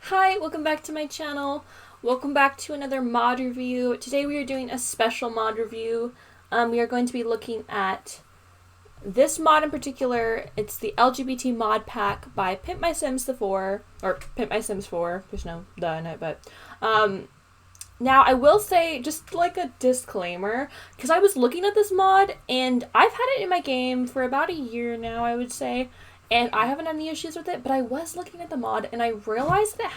Hi, welcome back to my channel. Welcome back to another mod review. Today we are doing a special mod review. We are going to be looking at this mod in particular. It's the LGBT mod pack by Pimp My Sims 4, or Pimp My Sims 4. There's no the in it, but now I will say, just like a disclaimer, because I was looking at this mod and I've had it in my game for about a year now, I would say. And I haven't had any issues with it, but I was looking at the mod and I realized that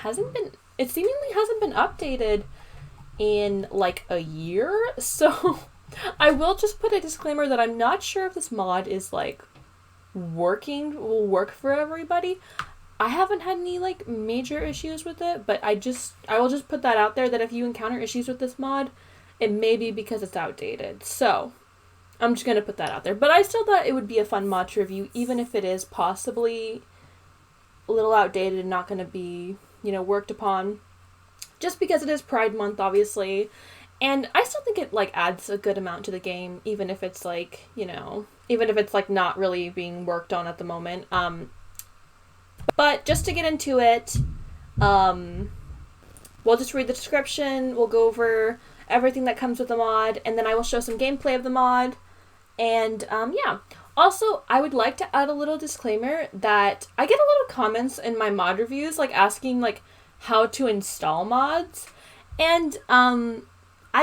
it seemingly hasn't been updated in like a year. So I will just put a disclaimer that I'm not sure if this mod is like will work for everybody. I haven't had any like major issues with it, but I will just put that out there that if you encounter issues with this mod, it may be because it's outdated. So I'm just going to put that out there. But I still thought it would be a fun mod to review, even if it is possibly a little outdated and not going to be, worked upon. Just because it is Pride Month, obviously. And I still think it, adds a good amount to the game, even if it's, even if it's, not really being worked on at the moment. But just to get into it, we'll just read the description, we'll go over everything that comes with the mod, and then I will show some gameplay of the mod. And, yeah. Also, I would like to add a little disclaimer that I get a lot of comments in my mod reviews, asking, how to install mods. And, I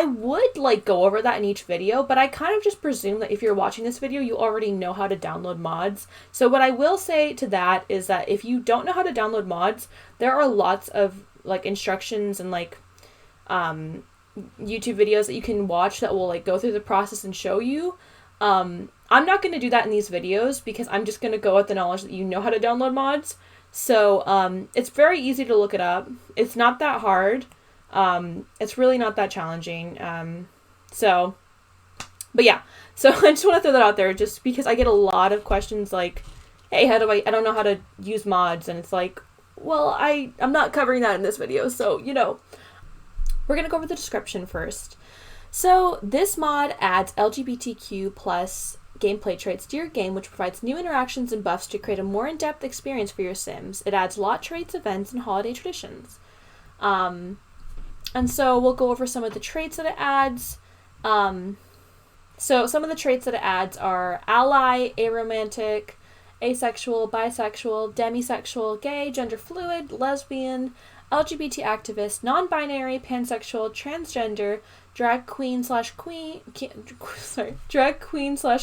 would, go over that in each video, but I kind of just presume that if you're watching this video, you already know how to download mods. So what I will say to that is that if you don't know how to download mods, there are lots of, instructions and, YouTube videos that you can watch that will, go through the process and show you. I'm not going to do that in these videos because I'm just going to go with the knowledge that you know how to download mods. So, it's very easy to look it up. It's not that hard. It's really not that challenging. But yeah. So I just want to throw that out there just because I get a lot of questions like, hey, I don't know how to use mods. And it's like, well, I'm not covering that in this video. So, we're going to go over the description first. So this mod adds LGBTQ plus gameplay traits to your game, which provides new interactions and buffs to create a more in-depth experience for your Sims. It adds lot traits, events, and holiday traditions. And so we'll go over some of the traits that it adds. So some of the traits that it adds are ally, aromantic, asexual, bisexual, demisexual, gay, gender fluid, lesbian, LGBT activist, non-binary, pansexual, transgender, drag queen /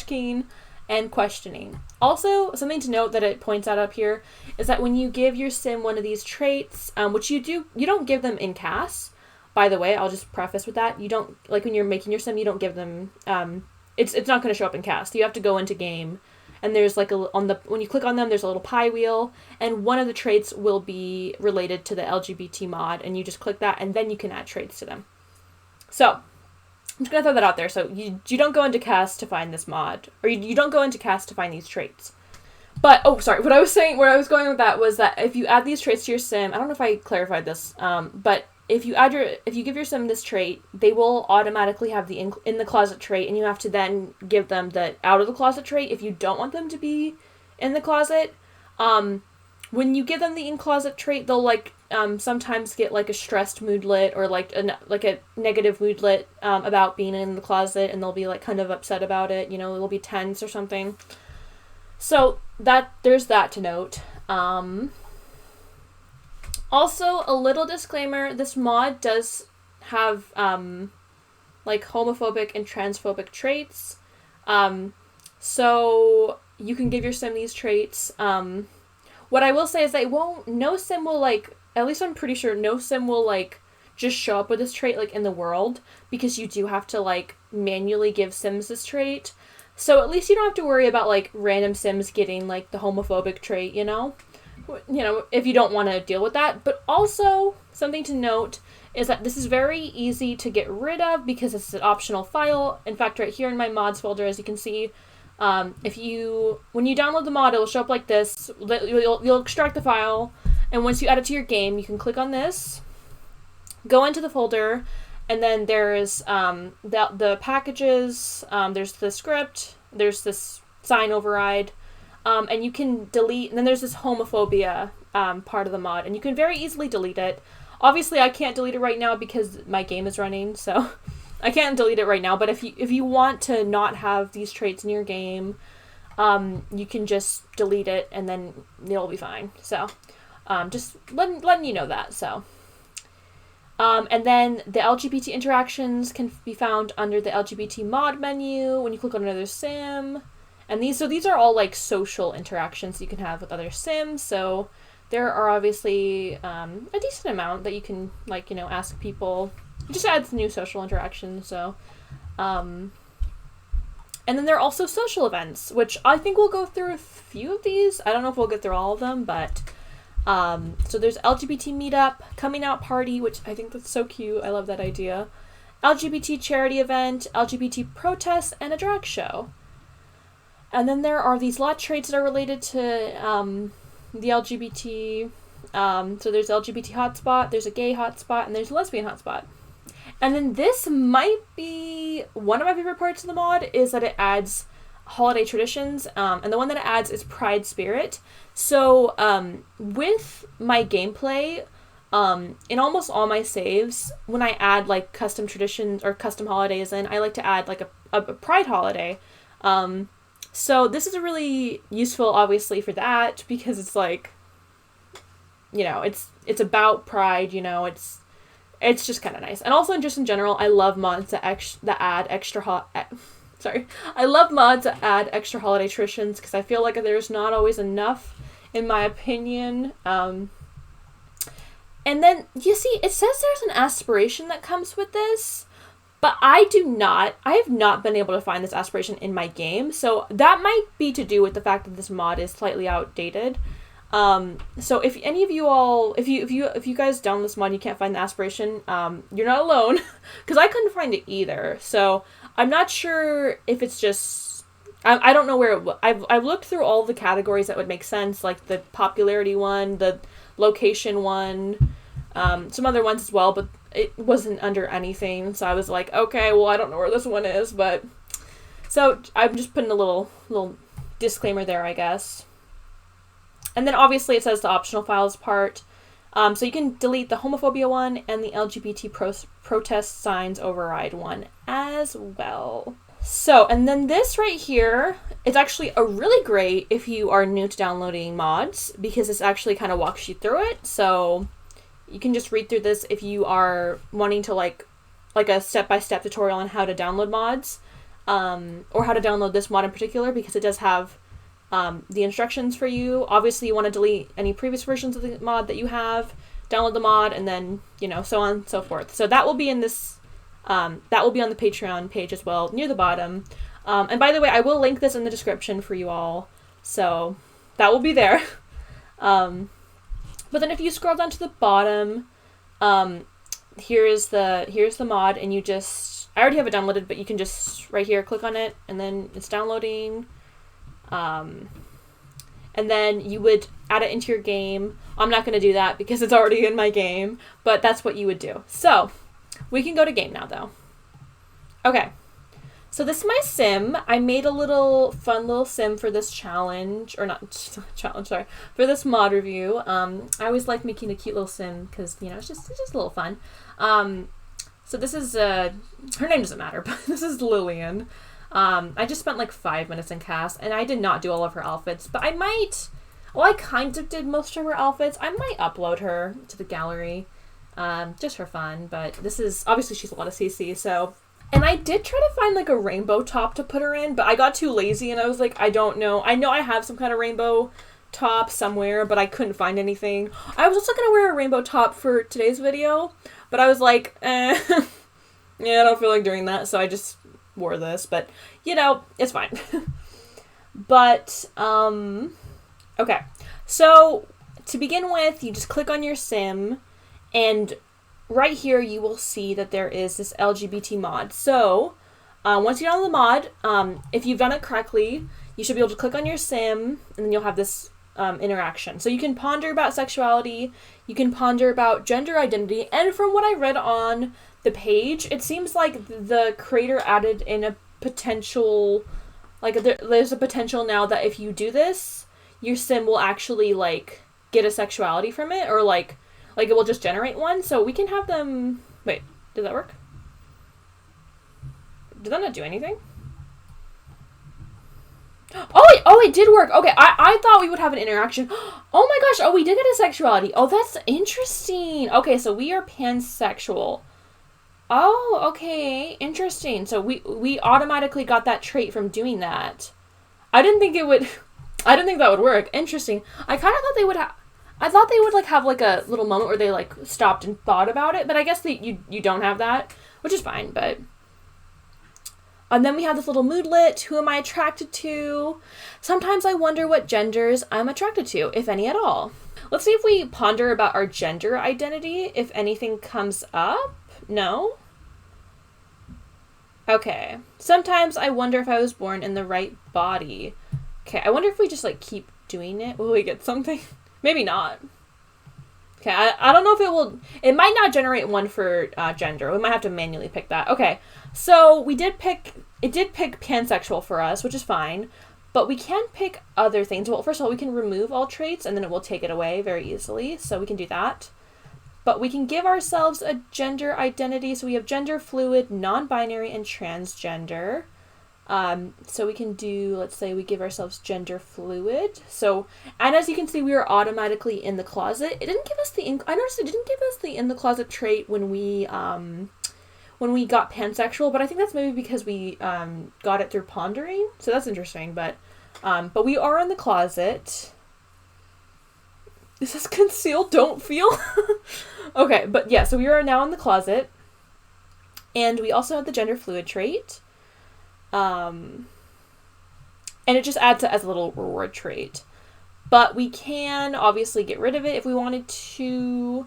keen, and questioning. Also, something to note that it points out up here is that when you give your sim one of these traits, which you don't give them in CAS. By the way, I'll just preface with that. You don't, when you're making your sim, you don't give them, it's not going to show up in CAS. You have to go into game. And there's when you click on them, there's a little pie wheel, and one of the traits will be related to the LGBT mod, and you just click that, and then you can add traits to them. So, I'm just gonna throw that out there. So you don't go into CAS to find this mod, or you don't go into CAS to find these traits. But, where I was going with that was that if you add these traits to your sim, I don't know if I clarified this, but if you give your sim this trait, they will automatically have the in the closet trait, and you have to then give them the out of the closet trait if you don't want them to be in the closet. When you give them the in closet trait, they'll sometimes get a stressed moodlet or a negative moodlet about being in the closet, and they'll be kind of upset about it. They'll be tense or something. So there's that to note. Also, a little disclaimer, this mod does have, homophobic and transphobic traits. So you can give your sim these traits. What I will say is that no sim will, at least I'm pretty sure no sim will, just show up with this trait, in the world, because you do have to, manually give sims this trait. So at least you don't have to worry about, random sims getting, the homophobic trait, if you don't want to deal with that. But also, something to note is that this is very easy to get rid of because it's an optional file. In fact, right here in my mods folder, as you can see, when you download the mod, it will show up like this. You'll extract the file, and once you add it to your game, you can click on this, go into the folder, and then there's the packages, there's the script, there's this sign override, and you can delete, and then there's this homophobia part of the mod, and you can very easily delete it. Obviously, I can't delete it right now because my game is running, so I can't delete it right now. But if you want to not have these traits in your game, you can just delete it, and then it'll be fine. So, just letting you know that. So, and then the LGBT interactions can be found under the LGBT mod menu when you click on another sim. And these are all like social interactions you can have with other sims. So there are obviously a decent amount that you can, like, ask people. It just adds new social interactions. So, and then there are also social events, which I think we'll go through a few of these. I don't know if we'll get through all of them, but so there's LGBT meetup, coming out party, which I think that's so cute. I love that idea. LGBT charity event, LGBT protest, and a drag show. And then there are these lot traits that are related to the LGBT. So there's LGBT hotspot, there's a gay hotspot, and there's a lesbian hotspot. And then this might be one of my favorite parts of the mod, is that it adds holiday traditions. And the one that it adds is Pride Spirit. So with my gameplay, in almost all my saves, when I add like custom traditions or custom holidays in, I like to add like a Pride holiday. So this is a really useful, obviously, for that, because it's like, it's about pride, it's just kind of nice. And also just in general, I love mods that add extra I love mods that add extra holiday traditions, because I feel like there's not always enough, in my opinion. And then, you see, it says there's an aspiration that comes with this, but I have not been able to find this aspiration in my game, so that might be to do with the fact that this mod is slightly outdated. So if any of you all, if you guys download this mod and you can't find the aspiration, you're not alone, because I couldn't find it either. So I'm not sure if it's just, I don't know where I've looked through all the categories that would make sense, like the popularity one, the location one, some other ones as well, but it wasn't under anything. So I was like, okay, well, I don't know where this one is, but so I'm just putting a little disclaimer there, I guess. And then obviously it says the optional files part. So you can delete the homophobia one and the LGBT protest signs override one as well. So, and then this right here, it's actually a really great if you are new to downloading mods, because this actually kind of walks you through it. So you can just read through this if you are wanting to like a step-by-step tutorial on how to download mods, or how to download this mod in particular, because it does have the instructions for you. Obviously, you want to delete any previous versions of the mod that you have, download the mod, and then, so on and so forth. So that will be in this, that will be on the Patreon page as well, near the bottom. And by the way, I will link this in the description for you all, so that will be there. But then if you scroll down to the bottom, here's the mod, and I already have it downloaded, but you can just right here click on it, and then it's downloading. And then you would add it into your game. I'm not going to do that because it's already in my game, but that's what you would do. So we can go to game now, though. Okay. So this is my sim. I made a fun little sim for this challenge, or not challenge, sorry, for this mod review. I always like making a cute little sim because, it's just a little fun. So this is, her name doesn't matter, but this is Lillian. I just spent like 5 minutes in cast, and I did not do all of her outfits, but I kind of did most of her outfits. I might upload her to the gallery, just for fun, but this is, obviously she's a lot of CC, so. And I did try to find like a rainbow top to put her in, but I got too lazy and I was like, I don't know. I know I have some kind of rainbow top somewhere, but I couldn't find anything. I was also going to wear a rainbow top for today's video, but I was like, yeah, I don't feel like doing that, so I just wore this, but it's fine. But okay, so to begin with, you just click on your sim, and right here you will see that there is this LGBT mod. So once you're on the mod, if you've done it correctly, you should be able to click on your sim, and then you'll have this interaction. So you can ponder about sexuality, you can ponder about gender identity, and from what I read on the page, it seems like the creator added in a potential, like there's a potential now that if you do this, your sim will actually like get a sexuality from it, or like it will just generate one. So we can have them. Wait, did that work? Did that not do anything? Oh, it did work. Okay, I thought we would have an interaction. Oh my gosh, we did get a sexuality. Oh, that's interesting. Okay, so we are pansexual. Oh, okay, interesting. So we automatically got that trait from doing that. I didn't think that would work. Interesting. I kind of thought they would have... I thought they would, like, have, like, a little moment where they, like, stopped and thought about it, but I guess you don't have that, which is fine, but... And then we have this little moodlet. Who am I attracted to? Sometimes I wonder what genders I'm attracted to, if any at all. Let's see if we ponder about our gender identity, if anything comes up. No? Okay. Sometimes I wonder if I was born in the right body. Okay, I wonder if we just, like, keep doing it. Will we get something? Maybe not. Okay, I don't know if it will... It might not generate one for gender. We might have to manually pick that. Okay, so we did pick... It did pick pansexual for us, which is fine. But we can pick other things. Well, first of all, we can remove all traits, and then it will take it away very easily. So we can do that. But we can give ourselves a gender identity. So we have gender fluid, non-binary, and transgender. So we can do, let's say we give ourselves gender fluid. So, and as you can see, we are automatically in the closet. It didn't give us I noticed it didn't give us the in the closet trait when we got pansexual, but I think that's maybe because we, got it through pondering. So that's interesting, but we are in the closet. Is this conceal, don't feel? Okay, but yeah, so we are now in the closet. And we also have the gender fluid trait. And it just adds it as a little reward trait. But we can obviously get rid of it if we wanted to.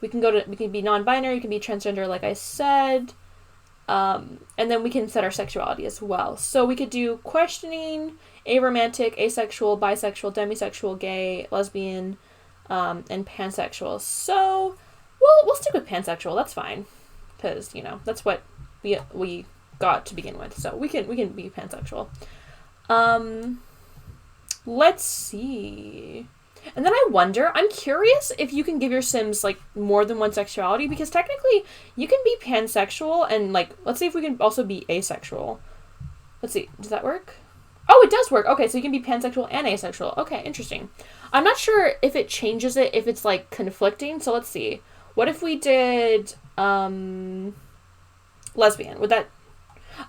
We can be non-binary, we can be transgender, like I said. And then we can set our sexuality as well. So we could do questioning, aromantic, asexual, bisexual, demisexual, gay, lesbian, and pansexual. So we'll stick with pansexual. That's fine, because that's what we got to begin with. So we can be pansexual. Let's see. And then I wonder, I'm curious if you can give your Sims, like, more than one sexuality, because technically you can be pansexual and, like, let's see if we can also be asexual. Let's see, does that work? Oh, it does work. Okay, so you can be pansexual and asexual. Okay, interesting. I'm not sure if it changes it, if it's, like, conflicting, so let's see. What if we did, lesbian? Would that...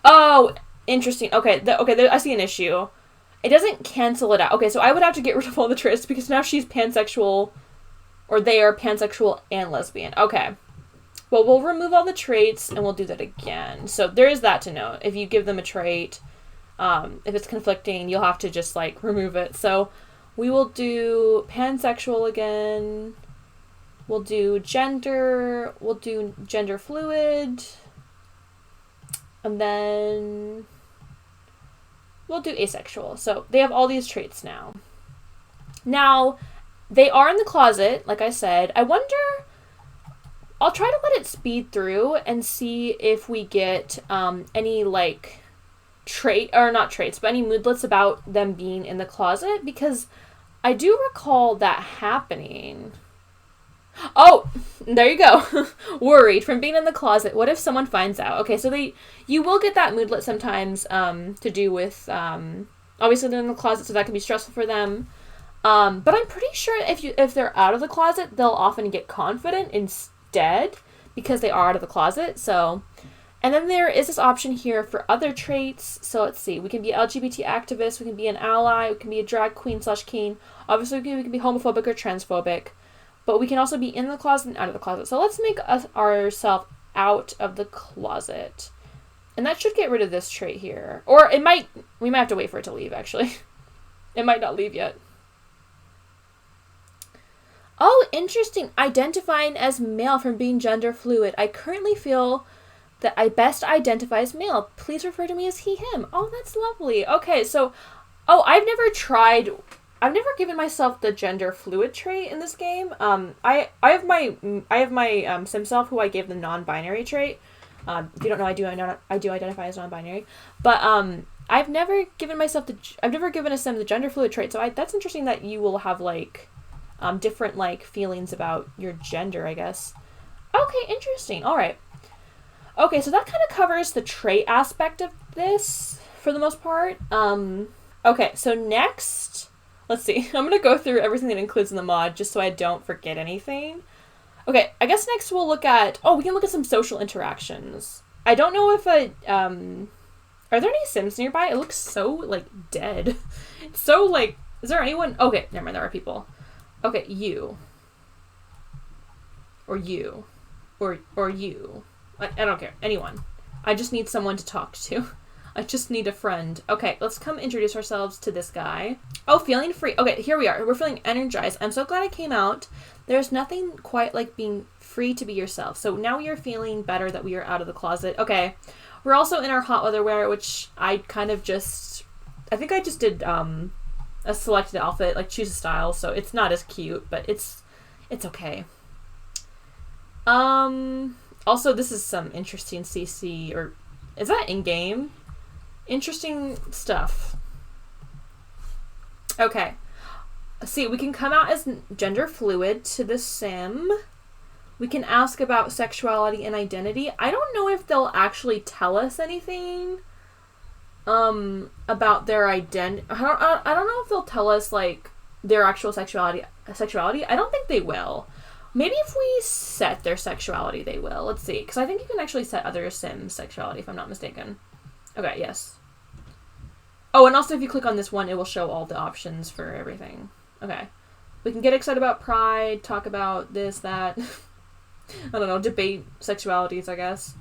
Oh, interesting. Okay, I see an issue. It doesn't cancel it out. Okay, so I would have to get rid of all the traits because now she's pansexual, or they are pansexual and lesbian. Okay. Well, we'll remove all the traits and we'll do that again. So there is that to note. If you give them a trait, if it's conflicting, you'll have to just, like, remove it. So we will do pansexual again. We'll do gender. We'll do gender fluid. And then... we'll do asexual. So they have all these traits now. Now, they are in the closet, like I said. I wonder... I'll try to let it speed through and see if we get any, like, not traits, but any moodlets about them being in the closet, because I do recall that happening. Oh, there you go. Worried from being in the closet. What if someone finds out? Okay, so you will get that moodlet sometimes to do with, obviously they're in the closet, so that can be stressful for them. But I'm pretty sure if they're out of the closet, they'll often get confident instead because they are out of the closet. So, and then there is this option here for other traits. So let's see. We can be LGBT activist. We can be an ally. We can be a drag queen/king. Obviously, we can be homophobic or transphobic. But we can also be in the closet and out of the closet. So let's make ourselves out of the closet. And that should get rid of this trait here. Or we might have to wait for it to leave, actually. It might not leave yet. Oh, interesting. Identifying as male from being gender fluid. I currently feel that I best identify as male. Please refer to me as he, him. Oh, that's lovely. Okay, so... Oh, I've never given myself the gender fluid trait in this game. I have my sim self who I gave the non-binary trait. If you don't know, I do identify as non-binary. But I've never given a sim the gender fluid trait. So that's interesting that you will have, like, different like feelings about your gender, I guess. Okay, interesting. All right. Okay, so that kind of covers the trait aspect of this for the most part. Okay, so next, let's see. I'm going to go through everything that includes in the mod just so I don't forget anything. Okay, I guess next we'll look at, we can look at some social interactions. I don't know if are there any Sims nearby? It looks so, like, dead. So, like, is there anyone? Okay, never mind, there are people. Okay, you. Or you. Or you. I don't care. Anyone. I just need someone to talk to. I just need a friend. Okay, let's come introduce ourselves to this guy. Oh, feeling free. Okay, here we are. We're feeling energized. I'm so glad I came out. There's nothing quite like being free to be yourself. So now we are feeling better that we are out of the closet. Okay. We're also in our hot weather wear, which I kind of just... I think I just did a selected outfit, like choose a style, so it's not as cute, but it's okay. Also, this is some interesting CC, or is that in-game? Interesting stuff. Okay. See, we can come out as gender fluid to the sim. We can ask about sexuality and identity. I don't know if they'll actually tell us anything about their identity. I don't know if they'll tell us, like, their actual sexuality. I don't think they will. Maybe if we set their sexuality, they will. Let's see. Because I think you can actually set other Sims' sexuality, if I'm not mistaken. Okay, yes. Oh, and also if you click on this one, it will show all the options for everything. Okay. We can get excited about pride, talk about this, that. I don't know, debate sexualities, I guess.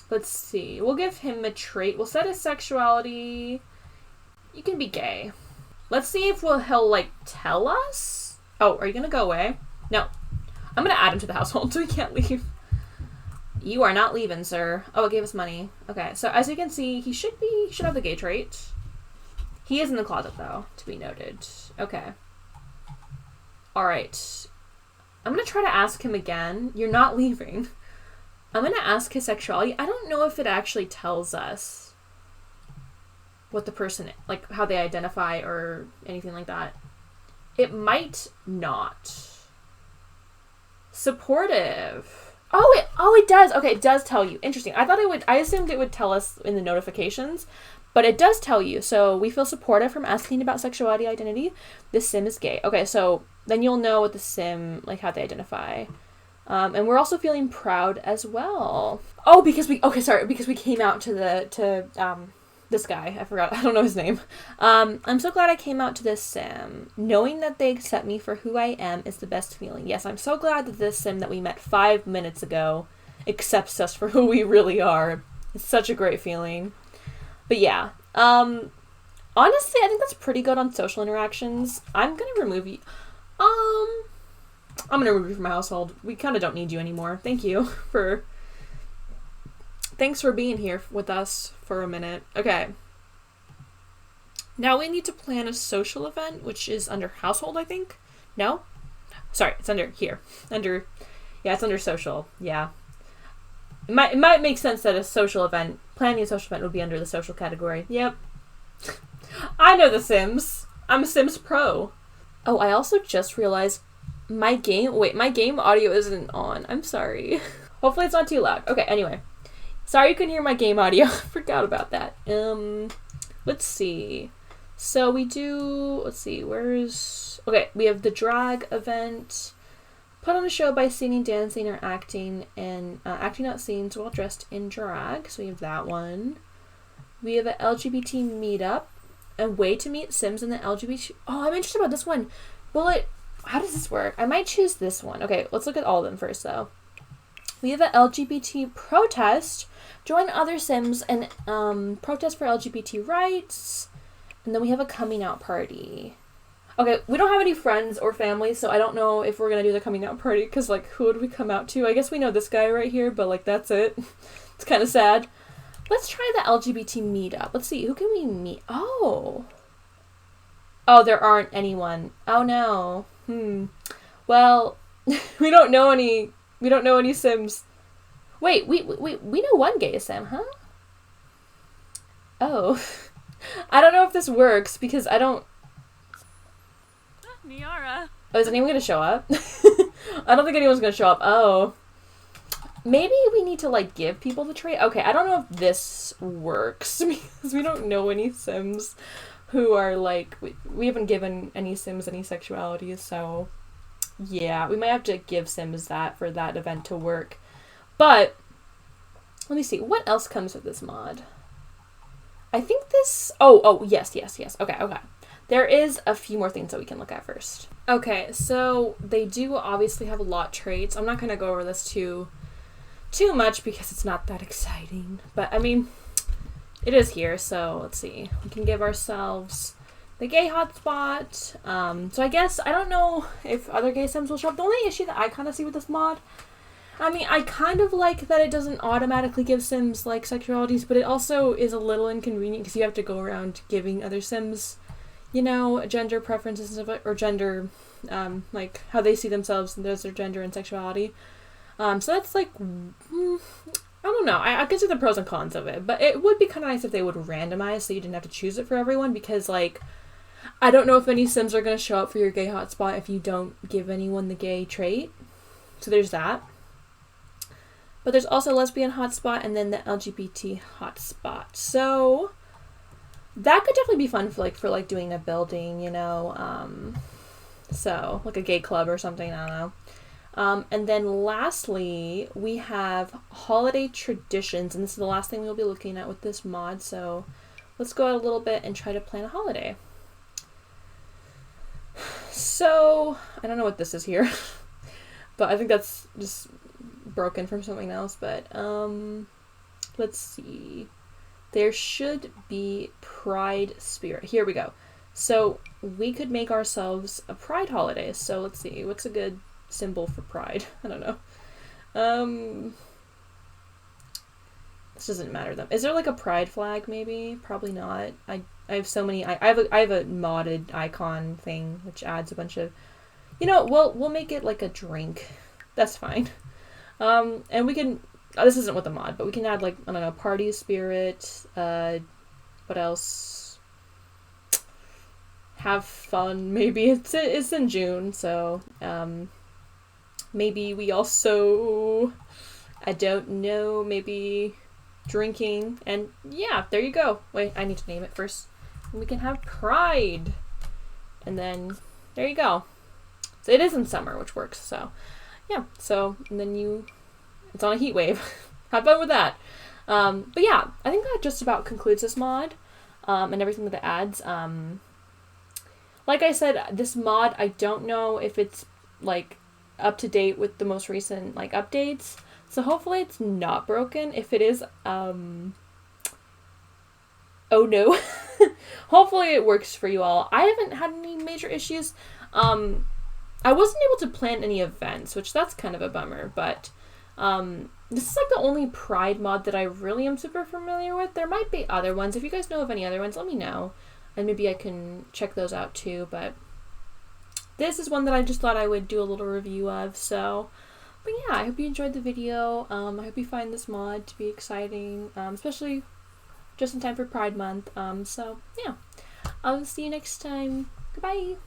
Let's see. We'll give him a trait. We'll set his sexuality. You can be gay. Let's see if he'll, like, tell us. Oh, are you going to go away? No. I'm going to add him to the household so he can't leave. You are not leaving, sir. Oh, it gave us money. Okay, so as you can see, he should have the gay trait. He is in the closet, though, to be noted. Okay. All right. I'm going to try to ask him again. You're not leaving. I'm going to ask his sexuality. I don't know if it actually tells us what the person, like, how they identify or anything like that. It might not. Supportive. Oh, it does. Okay, it does tell you. Interesting. I assumed it would tell us in the notifications, but it does tell you. So we feel supportive from asking about sexuality identity. This sim is gay. Okay, so then you'll know what the sim, like, how they identify. And we're also feeling proud as well. Oh, because we came out to this guy. I forgot. I don't know his name. I'm so glad I came out to this sim. Knowing that they accept me for who I am is the best feeling. Yes, I'm so glad that this sim that we met 5 minutes ago accepts us for who we really are. It's such a great feeling. But yeah. Honestly, I think that's pretty good on social interactions. I'm gonna remove you. I'm gonna remove you from my household. We kind of don't need you anymore. Thanks for being here with us for a minute. Okay. Now we need to plan a social event, which is under household, I think. No? Sorry, it's under here. It's under social. Yeah. It might make sense that planning a social event would be under the social category. Yep. I know The Sims. I'm a Sims pro. Oh, I also just realized my game audio isn't on. I'm sorry. Hopefully it's not too loud. Okay, anyway. Sorry you couldn't hear my game audio. I forgot about that. Let's see. So we do, okay, we have the drag event. Put on a show by singing, dancing, or acting, and acting out scenes while dressed in drag. So we have that one. We have an LGBT meetup. A way to meet Sims in the LGBT... Oh, I'm interested about this one. How does this work? I might choose this one. Okay, let's look at all of them first, though. We have an LGBT protest. Join other Sims and protest for LGBT rights. And then we have a coming out party. Okay, we don't have any friends or family, so I don't know if we're going to do the coming out party, because, like, who would we come out to? I guess we know this guy right here, but, like, that's it. It's kind of sad. Let's try the LGBT meetup. Let's see, who can we meet? Oh, there aren't anyone. Oh, no. Well, we don't know any Sims. Wait, we know one gay Sim, huh? Oh. I don't know if this works, because I don't... Niara. Oh, is anyone gonna show up? I don't think anyone's gonna show up. Oh. Maybe we need to, like, give people the trait? Okay, I don't know if this works, because we don't know any Sims who are, like, we haven't given any Sims any sexuality, so, yeah, we might have to give Sims that for that event to work. But, let me see, what else comes with this mod? I think this, yes, okay. There is a few more things that we can look at first. Okay, so they do obviously have a lot traits. I'm not going to go over this too much because it's not that exciting. But, I mean, it is here, so let's see. We can give ourselves the gay hotspot. So I guess, I don't know if other gay Sims will show up. The only issue that I kind of see with this mod, I mean, I kind of like that it doesn't automatically give Sims, like, sexualities, but it also is a little inconvenient because you have to go around giving other Sims, you know, gender preferences and stuff, or gender, like, how they see themselves, and there's their gender and sexuality. So that's, like, I don't know. I can see the pros and cons of it, but it would be kind of nice if they would randomize so you didn't have to choose it for everyone, because, like, I don't know if any Sims are going to show up for your gay hotspot if you don't give anyone the gay trait. So there's that. But there's also lesbian hotspot and then the LGBT hotspot. So that could definitely be fun for doing a building, you know. So like a gay club or something, I don't know. And then lastly, we have holiday traditions, and this is the last thing we'll be looking at with this mod. So let's go out a little bit and try to plan a holiday. So I don't know what this is here, but I think that's just broken from something else. But let's see. There should be Pride Spirit. Here we go. So we could make ourselves a Pride holiday. So let's see. What's a good symbol for Pride? I don't know. This doesn't matter though. Is there like a Pride flag maybe? Probably not. I have so many. I have a modded icon thing which adds a bunch of, you know, we'll make it like a drink. That's fine. And we can, this isn't with the mod, but we can add, like, I don't know, party spirit, what else? Have fun, maybe. It's in June, so, maybe we also, I don't know, maybe drinking, and yeah, there you go. Wait, I need to name it first. And we can have Pride. And then, there you go. So it is in summer, which works, so. Yeah, so, and then it's on a heat wave. Have fun with that. But yeah, I think that just about concludes this mod, and everything that it adds. Like I said, this mod, I don't know if it's, like, up to date with the most recent, like, updates. So hopefully it's not broken. If it is, oh no. Hopefully it works for you all. I haven't had any major issues. I wasn't able to plan any events, which that's kind of a bummer, but this is like the only Pride mod that I really am super familiar with. There might be other ones. If you guys know of any other ones, let me know, and maybe I can check those out too, but this is one that I just thought I would do a little review of, so, but yeah, I hope you enjoyed the video. I hope you find this mod to be exciting, especially just in time for Pride Month, so yeah, I'll see you next time. Goodbye!